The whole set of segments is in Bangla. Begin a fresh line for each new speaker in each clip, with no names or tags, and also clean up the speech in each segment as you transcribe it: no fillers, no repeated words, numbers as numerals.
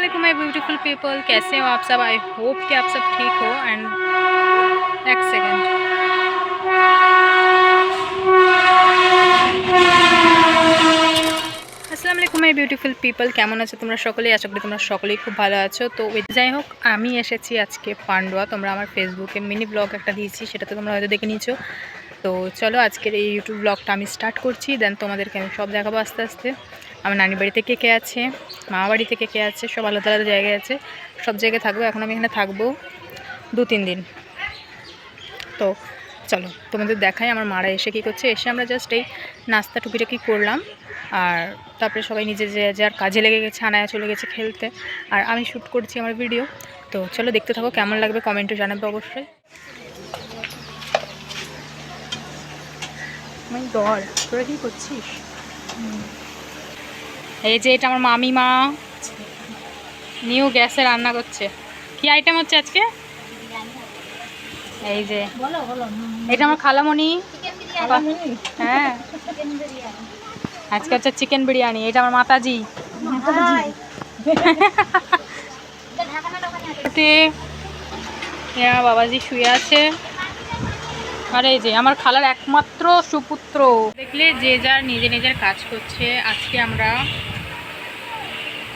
वालेकुम माय ब्यूटीफुल पीपल, कैसे हो आप सब। आई होप कि आप सब ठीक हो। एंड एक सेकेंड, আসসালামু আলাইকুম মাই বিউটিফুল পিপল, কেমন আছো তোমরা সকলেই। আশা করি তোমরা সকলেই খুব ভালো আছো। তো যাই হোক, আমি এসেছি আজকে পান্ডুয়া। তোমরা আমার ফেসবুকে মিনি ব্লগ একটা দিয়েছি, সেটা তো তোমরা হয়তো দেখে নিয়েছো। তো চলো আজকের এই ইউটিউব ব্লগটা আমি স্টার্ট করছি। দেন তোমাদেরকে আমি সব দেখাবো আস্তে আস্তে। আমার নানি বাড়িতে কে কে আছে, মা বাড়িতে কে কে আছে, সব আলাদা আলাদা জায়গায় আছে। সব জায়গায় থাকবো। এখন আমি এখানে থাকবো 2-3 দিন। তো চলো তোমাদের দেখাই আমার মারা এসে কী করছে। এসে আমরা জাস্ট এই নাস্তা টুকিটাকি করলাম, আর তারপরে সবাই নিজে যে যার কাজে লেগে গেছে, আনায়া চলে গেছে খেলতে, আর আমি শ্যুট করছি আমার ভিডিও। তো চলো দেখতে থাকো, কেমন লাগবে কমেন্টে জানাবে অবশ্যই। দর তোরা কী করছিস? এই যে এটা আমার মামি মা নিউ গ্যাসে রান্না করছে। কি আইটেম হচ্ছে আজকে? এই যে এটা আমার খালামণি। হ্যাঁ, আজকে হচ্ছে চিকেন বিরিয়ানি। এটা আমার মাতাজি। বাবাজি শুয়ে আছে। আর এই যে আমার খালার একমাত্র সুপুত্র। দেখলে যে যার নিজে নিজের কাজ করছে। আজকে আমরা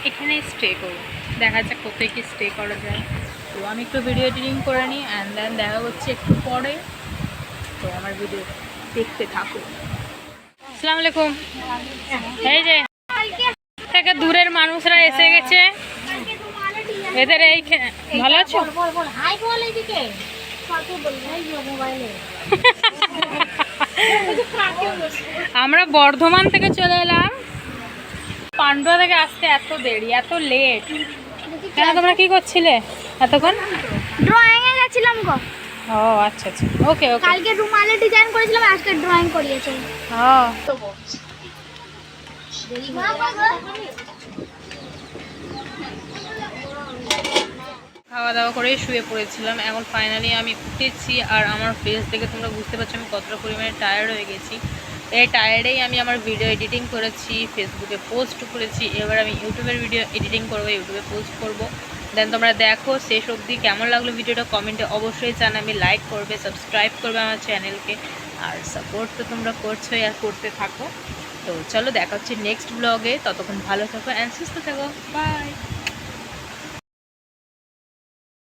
এখানে স্টে করব, দেখা যাক কোথায় কি স্টে করা যায়। তো আমি একটু ভিডিও এডিটিং করে নিই, অ্যান্ড দেন দেখা হচ্ছে একটু পরে। তো আমার ভিডিও দেখতে থাকো। আসসালামু আলাইকুম। এই যে থেকে দূরের মানুষরা এসে গেছে। এদের এই ভালো আছো? আমরা বর্ধমান থেকে চলে এলাম। পান্ডুয়া থেকে আসতে এত দেরি, এত লেট কেন? তোমরা কি করছিলে এতক্ষণ?
ড্রয়িং এ গেছিলাম গো।
ও আচ্ছা আচ্ছা, ওকে ওকে।
কালকে রুমালে ডিজাইন করেছিলাম, আজকে ড্রয়িং করিয়েছে।
হ্যাঁ, খাওয়া দাওয়া করেই শুয়ে পড়েছিলাম। এখন ফাইনালি আমি উঠেছি, আর আমার ফেস দেখে তোমরা বুঝতে পারছো আমি কতটা পরিমাণে টায়ার্ড হয়ে গেছি। এই টায়ার্ডেই আমি আমার ভিডিও এডিটিং করেছি, ফেসবুকে পোস্ট করেছি। এবার আমি ইউটিউবের ভিডিও এডিটিং করবো, ইউটিউবে পোস্ট করবো। দেন তোমরা দেখো শেষ অবধি কেমন লাগলো ভিডিওটা কমেন্টে অবশ্যই জানাবে, লাইক করবে, সাবস্ক্রাইব করবে আমার চ্যানেলকে। আর সাপোর্ট তো তোমরা করছোই, আর করতে থাকো। তো চলো দেখা হচ্ছে নেক্সট ব্লগে। ততক্ষণ ভালো থাকো অ্যান্ড সুস্থ থাকো। বাই।